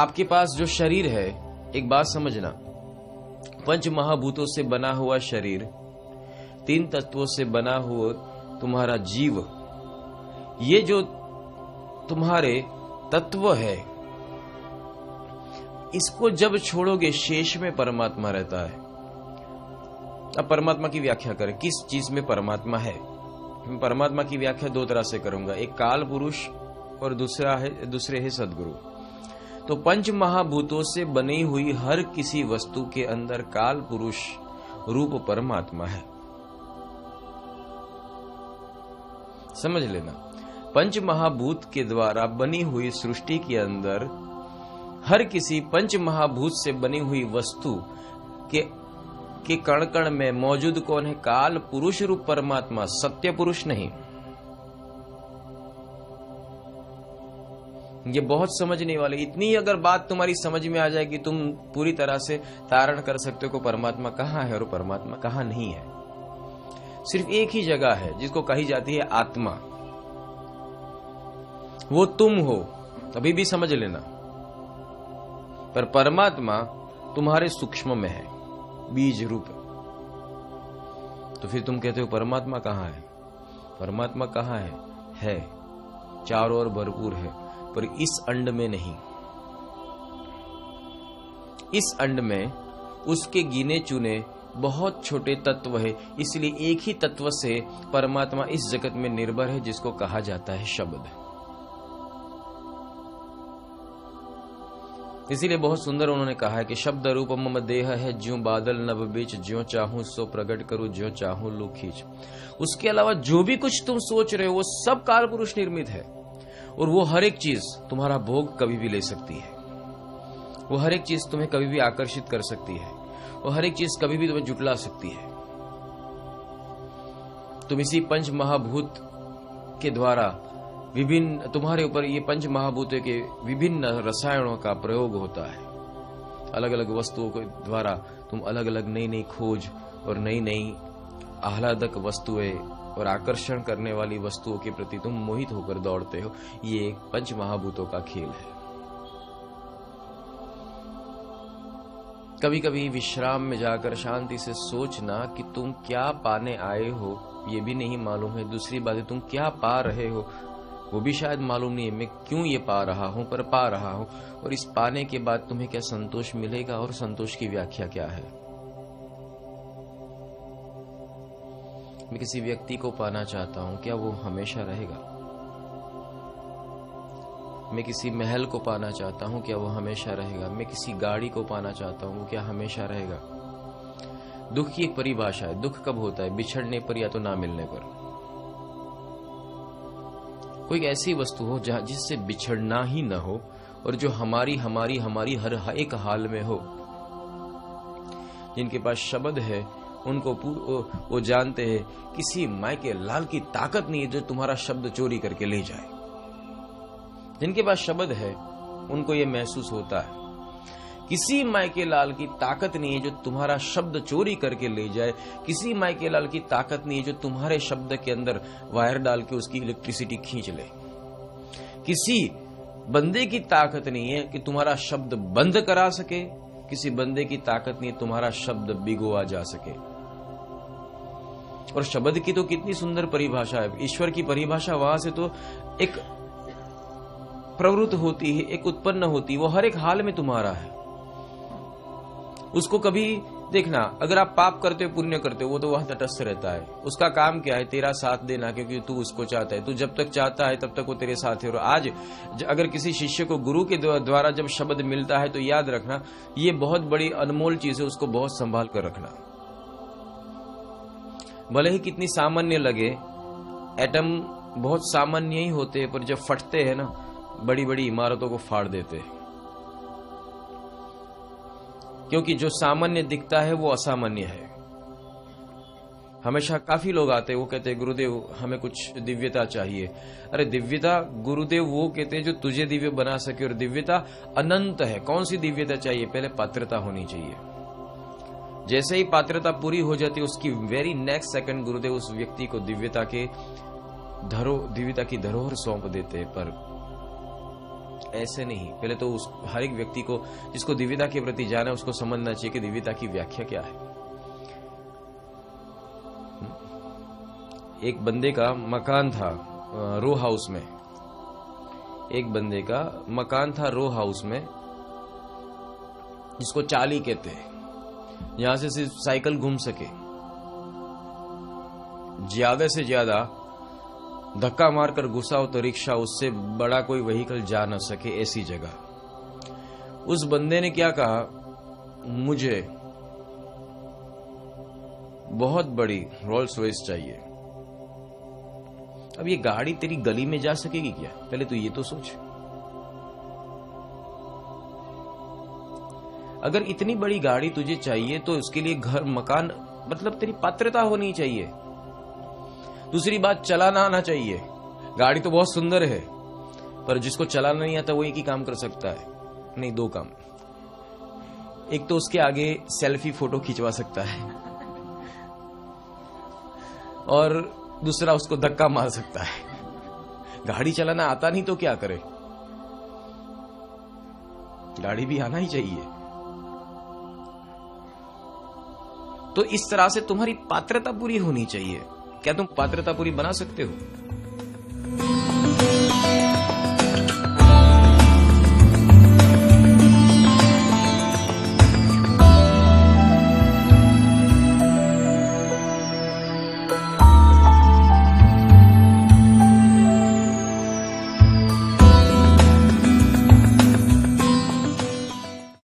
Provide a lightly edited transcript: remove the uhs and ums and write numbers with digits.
आपके पास जो शरीर है, एक बात समझना, पंच महाभूतों से बना हुआ शरीर, 3 तत्वों से बना हुआ तुम्हारा जीव, ये जो तुम्हारे तत्व है, इसको जब छोड़ोगे शेष में परमात्मा रहता है। अब परमात्मा की व्याख्या करें, किस चीज में परमात्मा है। मैं परमात्मा की व्याख्या 2 तरह से करूंगा, एक काल पुरुष और दूसरे है सदगुरु। तो पंच महाभूतों से बनी हुई हर किसी वस्तु के अंदर काल पुरुष रूप परमात्मा है। समझ लेना, पंच महाभूत के द्वारा बनी हुई सृष्टि के अंदर हर किसी पंच महाभूत से बनी हुई वस्तु के कण कण में मौजूद कौन है? काल पुरुष रूप परमात्मा, सत्य पुरुष नहीं। ये बहुत समझने वाले, इतनी अगर बात तुम्हारी समझ में आ जाए कि तुम पूरी तरह से तारण कर सकते हो कि परमात्मा कहाँ है और परमात्मा कहाँ नहीं है। सिर्फ एक ही जगह है जिसको कही जाती है आत्मा, वो तुम हो, अभी भी समझ लेना। पर परमात्मा तुम्हारे सूक्ष्म में है, बीज रूप। तो फिर तुम कहते हो परमात्मा कहाँ है? परमात्मा कहाँ है? चारों ओर भरपूर है, पर इस अंड में नहीं। इस अंड में उसके गिने चुने बहुत छोटे तत्व है, इसलिए एक ही तत्व से परमात्मा इस जगत में निर्भर है, जिसको कहा जाता है शब्द। इसीलिए बहुत सुंदर उन्होंने कहा है कि शब्द रूप मम देह है, ज्यों बादल नभ बीच, ज्यों चाहूं सो प्रकट करूं, ज्यों चाहूं लू खींच। उसके अलावा जो भी कुछ तुम सोच रहे हो वो सब काल पुरुष निर्मित है, और वो हर एक चीज तुम्हारा भोग कभी भी ले सकती है। वो हर एक चीज तुम्हें कभी भी आकर्षित कर सकती है, वो हर एक चीज कभी भी तुम्हें जुटला सकती है। तुम इसी पंच महाभूत के द्वारा विभिन्न, तुम्हारे ऊपर ये पंच महाभूतों के विभिन्न रसायनों का प्रयोग होता है। अलग अलग वस्तुओं के द्वारा तुम अलग अलग नई नई खोज और नई नई आह्लादक वस्तुएं और आकर्षण करने वाली वस्तुओं के प्रति तुम मोहित होकर दौड़ते हो। ये एक पंच महाभूतों का खेल है। कभी कभी विश्राम में जाकर शांति से सोचना कि तुम क्या पाने आए हो, ये भी नहीं मालूम है। दूसरी बात है, तुम क्या पा रहे हो वो भी शायद मालूम नहीं है। मैं क्यों ये पा रहा हूं, पर पा रहा हूं। और इस पाने के बाद तुम्हें क्या संतोष मिलेगा, और संतोष की व्याख्या क्या है। मैं किसी व्यक्ति को पाना चाहता हूं, क्या वो हमेशा रहेगा? मैं किसी महल को पाना चाहता हूं, क्या वो हमेशा रहेगा? मैं किसी गाड़ी को पाना चाहता हूं, क्या हमेशा रहेगा? दुख की एक परिभाषा है। दुख कब होता है? बिछड़ने पर या तो ना मिलने पर। कोई ऐसी वस्तु हो जहां जिससे बिछड़ना ही न हो, और जो हमारी हमारी हमारी हर एक हाल में हो। जिनके पास शब्द है उनको वो जानते हैं किसी माई के लाल की ताकत नहीं है जो तुम्हारा शब्द चोरी करके ले जाए। जिनके पास शब्द है उनको ये महसूस होता है किसी माई के लाल की ताकत नहीं है जो तुम्हारा शब्द चोरी करके ले जाए। किसी माई के लाल की ताकत नहीं है जो तुम्हारे शब्द के अंदर वायर डाल के उसकी इलेक्ट्रिसिटी खींच ले। किसी बंदे की ताकत नहीं है कि तुम्हारा शब्द बंद करा सके। किसी बंदे की ताकत नहीं है तुम्हारा शब्द भिगोआ जा सके। और शब्द की तो कितनी सुंदर परिभाषा है। ईश्वर की परिभाषा वहां से तो एक प्रवृत्त होती है, एक उत्पन्न होती है, वो हर एक हाल में तुम्हारा है। उसको कभी देखना, अगर आप पाप करते हो पुण्य करते हो, वो तो वहां तटस्थ रहता है। उसका काम क्या है? तेरा साथ देना, क्योंकि तू उसको चाहता है। तू जब तक चाहता है तब तक वो तेरे साथ है। और आज अगर किसी शिष्य को गुरु के द्वारा जब शब्द मिलता है तो याद रखना ये बहुत बड़ी अनमोल चीज है, उसको बहुत संभाल कर रखना। भले ही कितनी सामान्य लगे, एटम बहुत सामान्य ही होते हैं, पर जब फटते हैं ना बड़ी बड़ी इमारतों को फाड़ देते हैं। क्योंकि जो सामान्य दिखता है वो असामान्य है। हमेशा काफी लोग आते हैं, वो कहते हैं गुरुदेव हमें कुछ दिव्यता चाहिए। अरे दिव्यता गुरुदेव वो कहते हैं जो तुझे दिव्य बना सके, और दिव्यता अनंत है। कौन सी दिव्यता चाहिए? पहले पात्रता होनी चाहिए। जैसे ही पात्रता पूरी हो जाती है उसकी वेरी नेक्स्ट सेकंड गुरुदेव उस व्यक्ति को दिव्यता की धरोहर सौंप देते हैं। पर ऐसे नहीं। पहले तो उस हर एक व्यक्ति को जिसको दिव्यता के प्रति जाना है उसको समझना चाहिए कि दिव्यता की व्याख्या क्या है। एक बंदे का मकान था रो हाउस में, एक बंदे का मकान था रो हाउस में, जिसको चाली कहते हैं, यहां से सिर्फ साइकिल घूम सके, ज्यादा से ज्यादा धक्का मारकर घुसा हो तो रिक्शा, उससे बड़ा कोई व्हीकल जा न सके, ऐसी जगह। उस बंदे ने क्या कहा, मुझे बहुत बड़ी रोल्स रॉयस चाहिए। अब ये गाड़ी तेरी गली में जा सकेगी क्या? पहले तो ये तो सोच। अगर इतनी बड़ी गाड़ी तुझे चाहिए तो उसके लिए घर मकान, मतलब तेरी पात्रता होनी चाहिए। दूसरी बात, चलाना आना चाहिए। गाड़ी तो बहुत सुंदर है, पर जिसको चलाना नहीं आता वो एक ही काम कर सकता है, नहीं दो काम। एक तो उसके आगे सेल्फी फोटो खिंचवा सकता है, और दूसरा उसको धक्का मार सकता है। गाड़ी चलाना आता नहीं तो क्या करे? गाड़ी भी आना ही चाहिए। तो इस तरह से तुम्हारी पात्रता पूरी होनी चाहिए। क्या तुम पात्रता पूरी बना सकते हो?